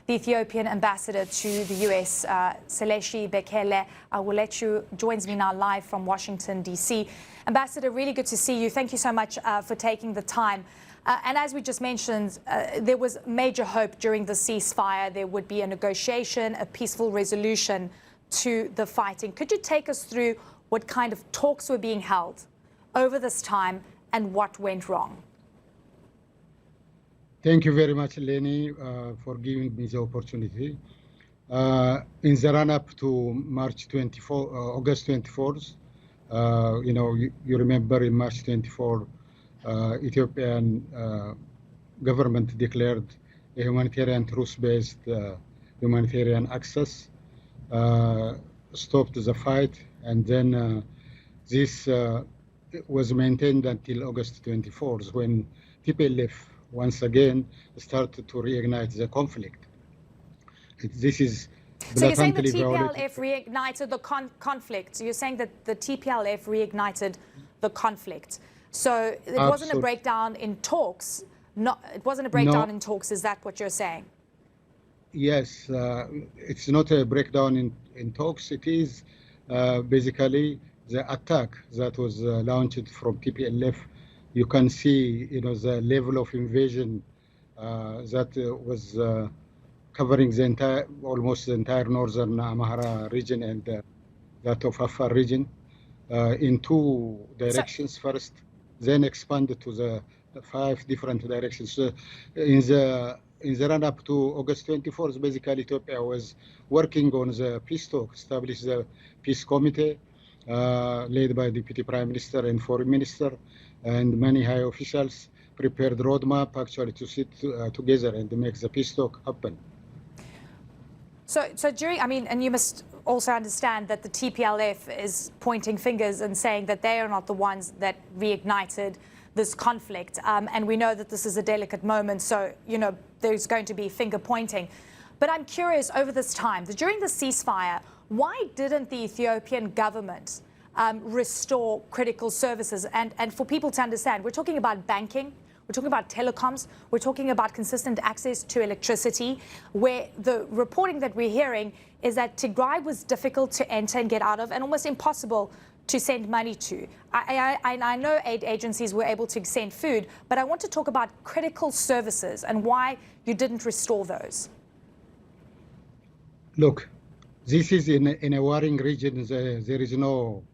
the Ethiopian ambassador to the U.S., Seleshi Bekele. Awulachew joins me now live from Washington, D.C. Ambassador, really good to see you. Thank you so much for taking the time. And as we just mentioned, there was major hope during the ceasefire. There would be a negotiation, a peaceful resolution to the fighting. Could you take us through what kind of talks were being held over this time and what went wrong? Thank you very much, Eleni, for giving me the opportunity. In the run-up to August 24th, you remember in March 24, Ethiopian government declared a humanitarian truce-based humanitarian access, stopped the fight, and then this was maintained until August 24th, when TPLF once again started to reignite the conflict. This is so you're saying the TPLF reignited the conflict. You're saying that the TPLF reignited the conflict. So it wasn't a breakdown in talks. It wasn't a breakdown in talks. Is that what you're saying? Yes, it's not a breakdown in talks. It is basically the attack that was launched from TPLF. You can see, the level of invasion that was covering almost the entire northern Amhara region and that of Afar region in two directions first, then expanded to the 5 different directions. So in the run-up to August 24th, basically Ethiopia was working on the peace talk, established the peace committee led by Deputy Prime Minister and Foreign Minister, and many high officials prepared roadmap actually to sit together and make the peace talk happen. So and you must also understand that the TPLF is pointing fingers and saying that they are not the ones that reignited this conflict. And we know that this is a delicate moment, so, there's going to be finger pointing. But I'm curious, over this time, during the ceasefire, why didn't the Ethiopian government restore critical services? And for people to understand, we're talking about banking, we're talking about telecoms, we're talking about consistent access to electricity, where the reporting that we're hearing is that Tigray was difficult to enter and get out of and almost impossible to send money to. I know aid agencies were able to send food, but I want to talk about critical services and why you didn't restore those. Look, this is in a warring region. There is no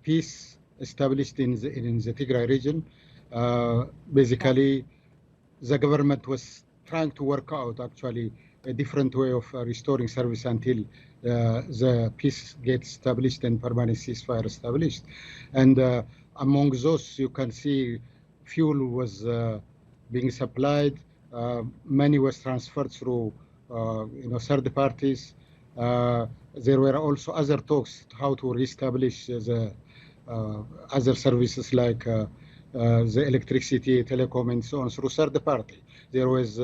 peace established in the Tigray region. Basically, the government was trying to work out actually a different way of restoring service until the peace gets established and permanent ceasefire established. And among those, you can see fuel was being supplied. Money was transferred through third parties. There were also other talks how to reestablish the other services like the electricity, telecom, and so on through third party. There was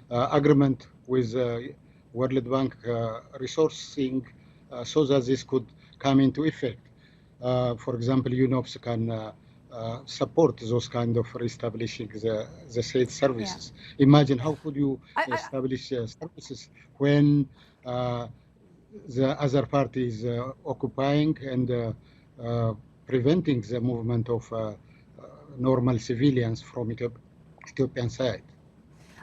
agreement with World Bank resourcing so that this could come into effect. For example, UNOPS can support those kind of reestablishing the state services. Yeah. Imagine how could you establish services when the other party is occupying and preventing the movement of normal civilians from Ethiopian side.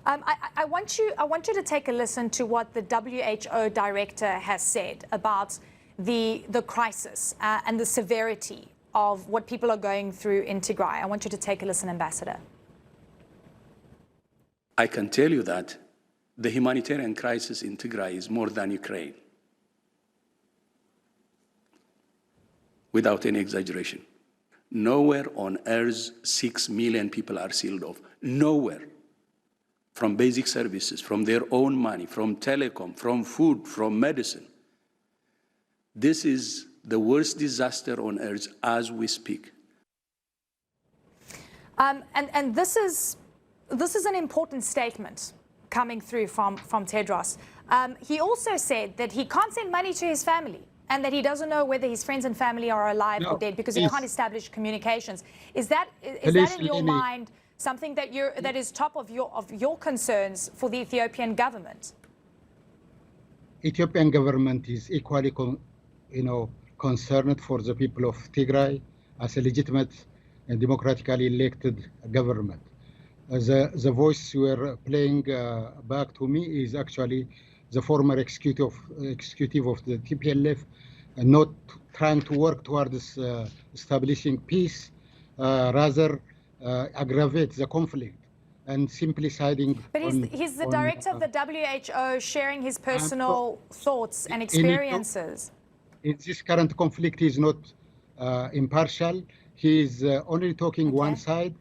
I want you to take a listen to what the WHO director has said about the crisis and the severity of what people are going through in Tigray. I want you to take a listen, Ambassador. I can tell you that the humanitarian crisis in Tigray is more than Ukraine, without any exaggeration. Nowhere on earth 6 million people are sealed off. Nowhere. From basic services, from their own money, from telecom, from food, from medicine. This is the worst disaster on earth as we speak. And this is an important statement coming through from Tedros. He also said that he can't send money to his family, and that he doesn't know whether his friends and family are alive or dead because he can't establish communications. Is that in your mind something that is top of your concerns for the Ethiopian government? Ethiopian government is equally, concerned for the people of Tigray as a legitimate and democratically elected government. The voice you are playing back to me is actually the former executive of the TPLF, not trying to work towards establishing peace, rather aggravate the conflict and simply siding. But he's the director of the WHO, sharing his personal thoughts and experiences. In this current conflict, he is not impartial. He is only talking one side.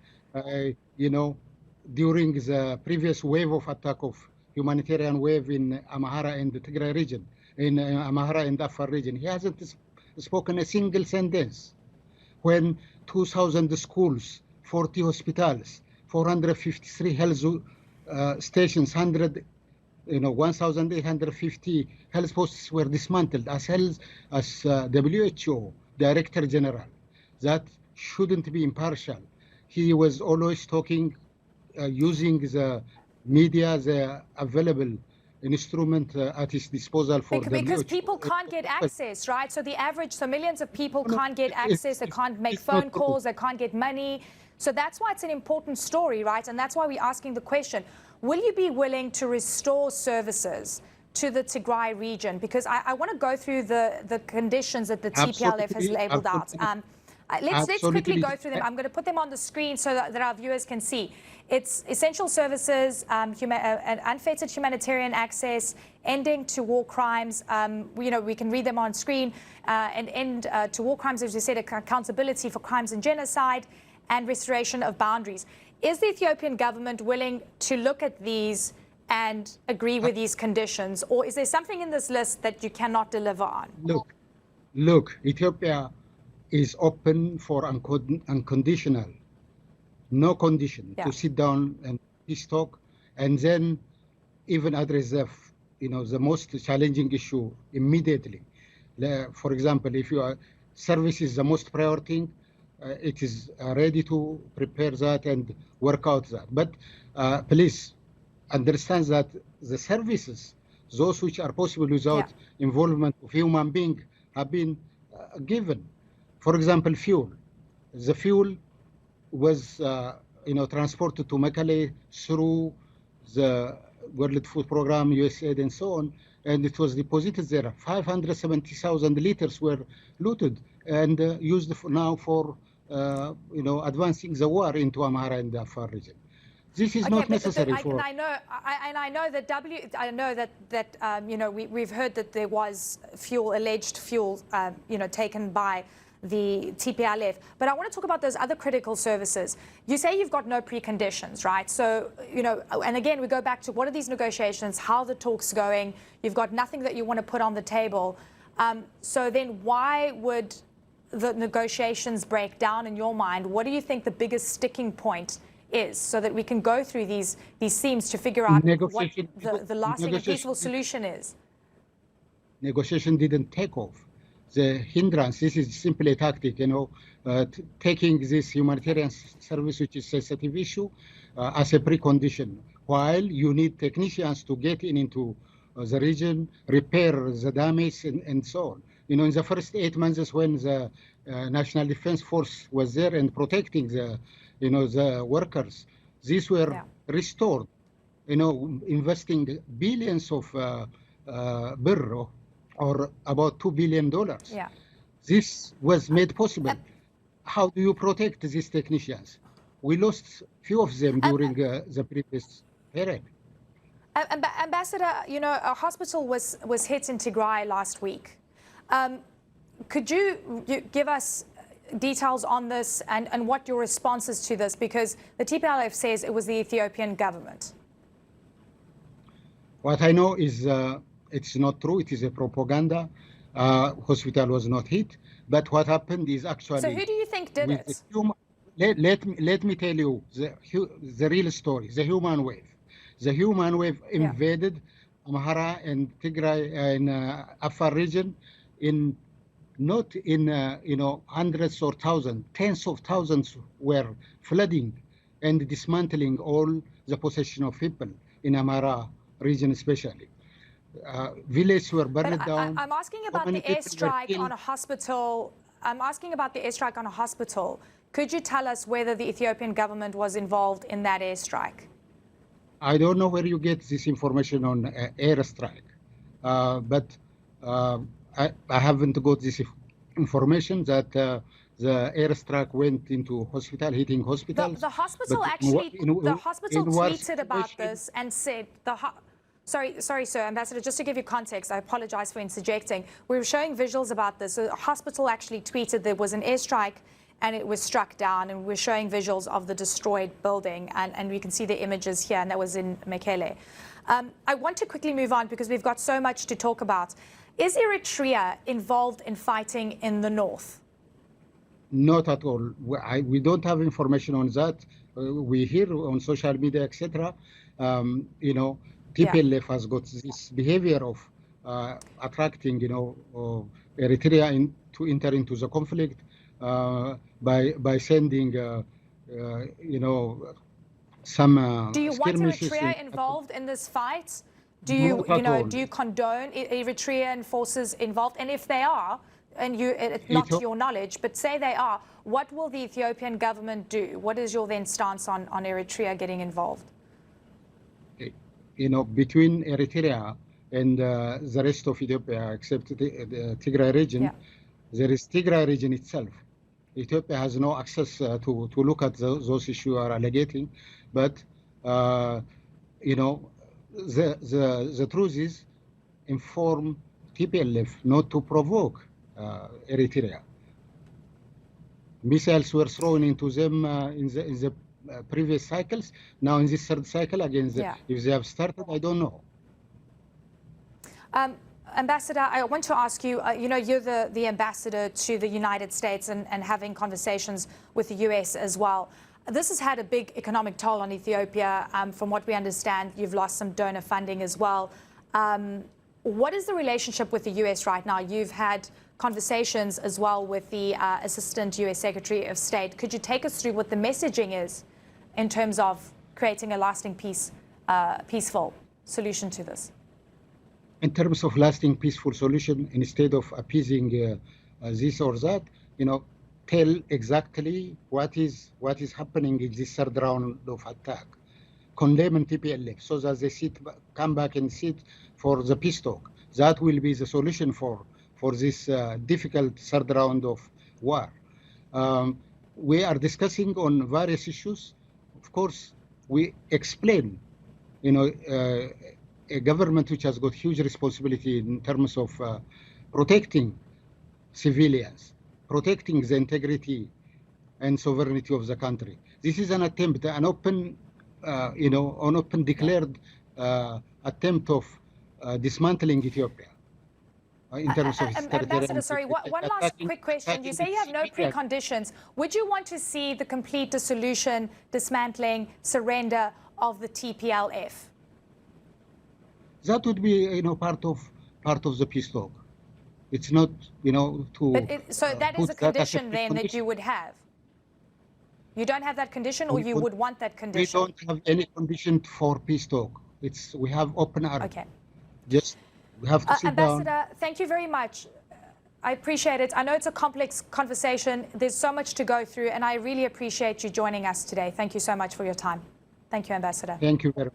During the previous wave of attack of humanitarian wave in Amhara and the Tigray region, in Amhara and Afar region, he hasn't spoken a single sentence. When 2,000 schools, 40 hospitals, 453 health stations, 1,850 health posts were dismantled as WHO Director General. That shouldn't be impartial. He was always talking, using the media, the available instrument at his disposal for because people can't get access, right? So millions of people can't get access, they can't make phone calls, they can't get money. So that's why it's an important story, right? And that's why we're asking the question, will you be willing to restore services to the Tigray region? Because I want to go through the conditions that the TPLF has labeled out. Let's quickly go through them. I'm going to put them on the screen so that our viewers can see. It's essential services, unfettered humanitarian access, ending to war crimes. We can read them on screen, and end to war crimes, as we said, accountability for crimes and genocide, and restoration of boundaries. Is the Ethiopian government willing to look at these and agree with these conditions, or is there something in this list that you cannot deliver on? Look, Ethiopia is open for unconditional, no condition, to sit down and peace talk, and then even address the most challenging issue immediately. For example, if service is the most priority, it is ready to prepare that and work out that. But please understand that the services, those which are possible without involvement of human being, have been given. For example, fuel. The fuel was transported to Bekele through the World Food Program, USAID, and so on, and it was deposited there. 570,000 liters were looted and used now for advancing the war into Amhara and the Afar region. This is not necessary for. I know that we've heard that there was alleged fuel, taken by the TPLF. But I want to talk about those other critical services. You say you've got no preconditions, right? So, and again, we go back to what are these negotiations, how the talks going? You've got nothing that you want to put on the table. So then why would the negotiations break down in your mind? What do you think the biggest sticking point is, so that we can go through these themes to figure out what the lasting and peaceful solution is? Negotiation didn't take off. The hindrance, this is simply a tactic, taking this humanitarian service, which is a sensitive issue, as a precondition, while you need technicians to get into the region, repair the damage, and so on. In the first 8 months when the National Defense Force was there and protecting the workers, these were restored, investing billions of birr, or about $2 billion. This was made possible. How do you protect these technicians? We lost few of them during the previous period. Ambassador, a hospital was hit in Tigray last week. Could you give us details on this and what your response is to this? Because the TPLF says it was the Ethiopian government. What I know is it's not true. It is a propaganda. Hospital was not hit. But what happened is actually... So who do you think did it? Let me tell you the real story, the human wave. The human wave invaded Amhara and Tigray and Afar region not in hundreds or thousands, tens of thousands were flooding and dismantling all the possession of people in Amhara region especially. Villages were But burned down. I'm asking about many the people were airstrike killed. on a hospital. I'm asking about the airstrike on a hospital. Could you tell us whether the Ethiopian government was involved in that airstrike? I don't know where you get this information on airstrike, but I haven't got this information that the airstrike went into hospital, hitting hospitals. The hospital But actually, the hospital in war tweeted about situation, this and said, sorry, sir, Ambassador, just to give you context, I apologize for interjecting. We were showing visuals about this. The hospital actually tweeted there was an airstrike and it was struck down, and we're showing visuals of the destroyed building, and we can see the images here, and that was in Bekele. I want to quickly move on because we've got so much to talk about. Is Eritrea involved in fighting in the north? Not at all. We don't have information on that. We hear on social media, etc. TPLF has got this behavior of attracting, Eritrea to enter into the conflict by sending, some Do you want skirmishes. Eritrea involved in this fight? Do you condone Eritrean forces involved? And if they are, and not to your knowledge, but say they are, what will the Ethiopian government do? What is your then stance on Eritrea getting involved? Between Eritrea and the rest of Ethiopia, except the Tigray region, there is Tigray region itself. Ethiopia has no access to look at those issues you are alleging, but the truth is, inform TPLF not to provoke Eritrea. Missiles were thrown into them in the previous cycles. Now in this third cycle, again, if they have started, I don't know. Ambassador, I want to ask you, you're the ambassador to the United States and having conversations with the US as well. This has had a big economic toll on Ethiopia. From what we understand, you've lost some donor funding as well. What is the relationship with the US right now? You've had conversations as well with the Assistant US Secretary of State. Could you take us through what the messaging is in terms of creating a lasting peaceful solution to this? In terms of lasting peaceful solution, instead of appeasing this or that, tell exactly what is happening in this third round of attack. Condemn TPLF so that they come back and sit for the peace talk. That will be the solution for this difficult third round of war. We are discussing on various issues. Of course, we explain, a government which has got huge responsibility in terms of protecting civilians, protecting the integrity and sovereignty of the country. This is an attempt, an open declared attempt of dismantling Ethiopia in terms of its territorial. Ambassador, sorry, one last quick question. You say you have no preconditions. Would you want to see the complete dissolution, dismantling, surrender of the TPLF? That would be, part of the peace talk. It's not, so that is a condition then that you would have. You don't have that condition, or you would want that condition? We don't have any condition for peace talk. We have open arms. Okay. Just we have to sit down. Ambassador, thank you very much. I appreciate it. I know it's a complex conversation. There's so much to go through, and I really appreciate you joining us today. Thank you so much for your time. Thank you, Ambassador. Thank you very much.